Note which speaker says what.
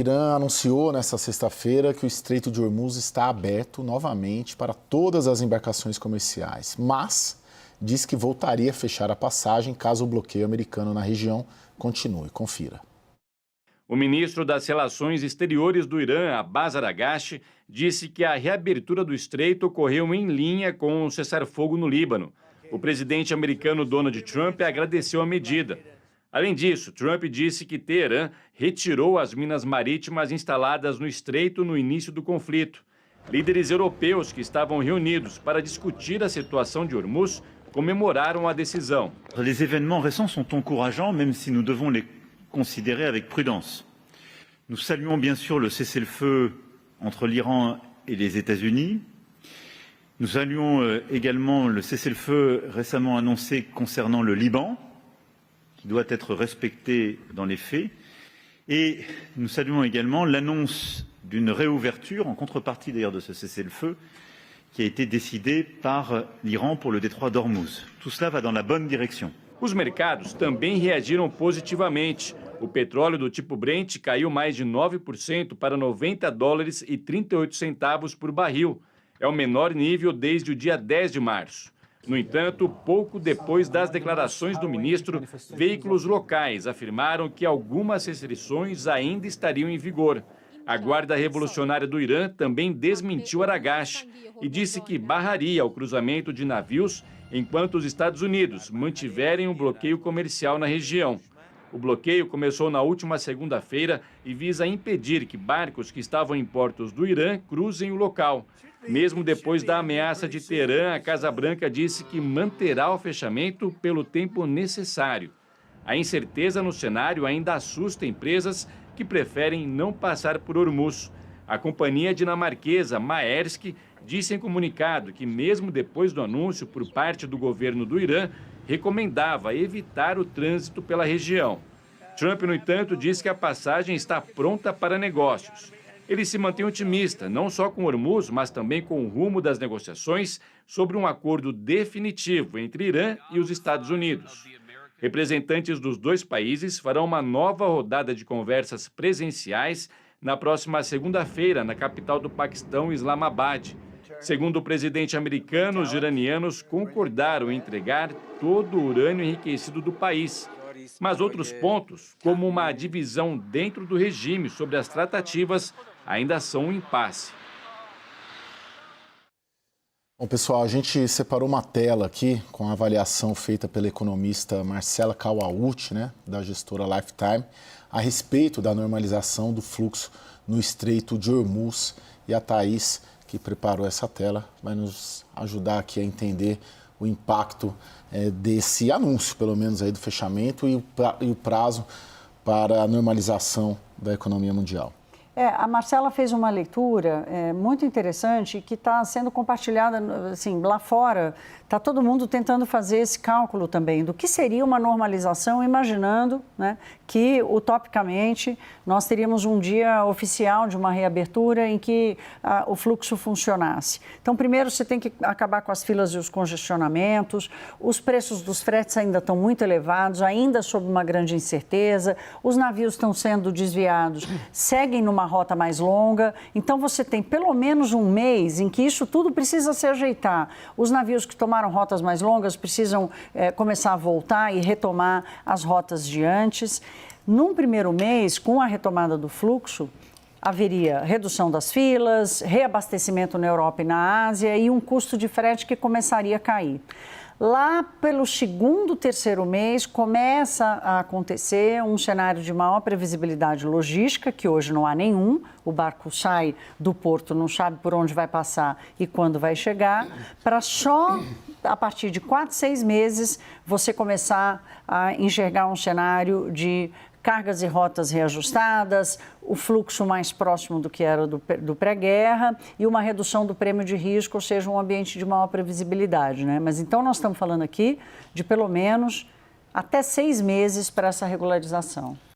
Speaker 1: O Irã anunciou nesta sexta-feira que o Estreito de Hormuz está aberto novamente para todas as embarcações comerciais, mas diz que voltaria a fechar a passagem caso o bloqueio americano na região continue. Confira.
Speaker 2: O ministro das Relações Exteriores do Irã, Abbas Araghchi, disse que a reabertura do estreito ocorreu em linha com o cessar-fogo no Líbano. O presidente americano Donald Trump agradeceu a medida. Além disso, Trump disse que Teherã retirou as minas marítimas instaladas no estreito no início do conflito. Líderes europeus que estavam reunidos para discutir a situação de Hormuz comemoraram a decisão.
Speaker 3: Les événements récents sont encourageants, même si nous devons les considérer avec prudence. Nous saluons bien sûr le cessez-le-feu entre l'Iran et les États-Unis. Nous saluons également le cessez-le-feu récemment annoncé concernant le Liban, qui doit être respecté dans les faits. Et nous saluons également l'annonce d'une réouverture, en contrepartie d'ailleurs de ce cessez-le-feu, qui a été décidé par l'Iran pour le détroit d'Ormuz. Tout cela va dans la bonne direction.
Speaker 2: Os mercados também reagiram positivamente. O petróleo do tipo Brent caiu mais de 9% para $90,38 por barril. É o menor nível desde o dia 10 de março. No entanto, pouco depois das declarações do ministro, veículos locais afirmaram que algumas restrições ainda estariam em vigor. A Guarda Revolucionária do Irã também desmentiu Araghchi e disse que barraria o cruzamento de navios enquanto os Estados Unidos mantiverem um bloqueio comercial na região. O bloqueio começou na última segunda-feira e visa impedir que barcos que estavam em portos do Irã cruzem o local. Mesmo depois da ameaça de Teherã, a Casa Branca disse que manterá o fechamento pelo tempo necessário. A incerteza no cenário ainda assusta empresas que preferem não passar por Hormuz. A companhia dinamarquesa Maersk disse em comunicado que, mesmo depois do anúncio por parte do governo do Irã, recomendava evitar o trânsito pela região. Trump, no entanto, disse que a passagem está pronta para negócios. Ele se mantém otimista, não só com Hormuz, mas também com o rumo das negociações sobre um acordo definitivo entre Irã e os Estados Unidos. Representantes dos dois países farão uma nova rodada de conversas presenciais na próxima segunda-feira, na capital do Paquistão, Islamabad. Segundo o presidente americano, os iranianos concordaram em entregar todo o urânio enriquecido do país. Mas outros pontos, como uma divisão dentro do regime sobre as tratativas, ainda são um impasse.
Speaker 1: Bom, pessoal, a gente separou uma tela aqui com a avaliação feita pela economista Marcela Kawauchi, da gestora Lifetime, a respeito da normalização do fluxo no Estreito de Hormuz. E a Thaís, que preparou essa tela, vai nos ajudar aqui a entender o impacto desse anúncio, pelo menos, aí do fechamento e o prazo para a normalização da economia mundial.
Speaker 4: A Marcela fez uma leitura muito interessante que está sendo compartilhada assim, lá fora. Está todo mundo tentando fazer esse cálculo também do que seria uma normalização, imaginando que, utopicamente, nós teríamos um dia oficial de uma reabertura em que o fluxo funcionasse. Então, primeiro, você tem que acabar com as filas e os congestionamentos, os preços dos fretes ainda estão muito elevados, ainda sob uma grande incerteza, os navios estão sendo desviados, seguem numa rota mais longa, então você tem pelo menos um mês em que isso tudo precisa se ajeitar. Os navios que tomaram rotas mais longas precisam começar a voltar e retomar as rotas de antes. Num primeiro mês, com a retomada do fluxo, haveria redução das filas, reabastecimento na Europa e na Ásia e um custo de frete que começaria a cair. Lá pelo segundo, terceiro mês, começa a acontecer um cenário de maior previsibilidade logística, que hoje não há nenhum. O barco sai do porto, não sabe por onde vai passar e quando vai chegar, para só a partir de 4, 6 meses você começar a enxergar um cenário de cargas e rotas reajustadas, o fluxo mais próximo do que era do pré-guerra e uma redução do prêmio de risco, ou seja, um ambiente de maior previsibilidade, Mas então nós estamos falando aqui de pelo menos até 6 meses para essa regularização.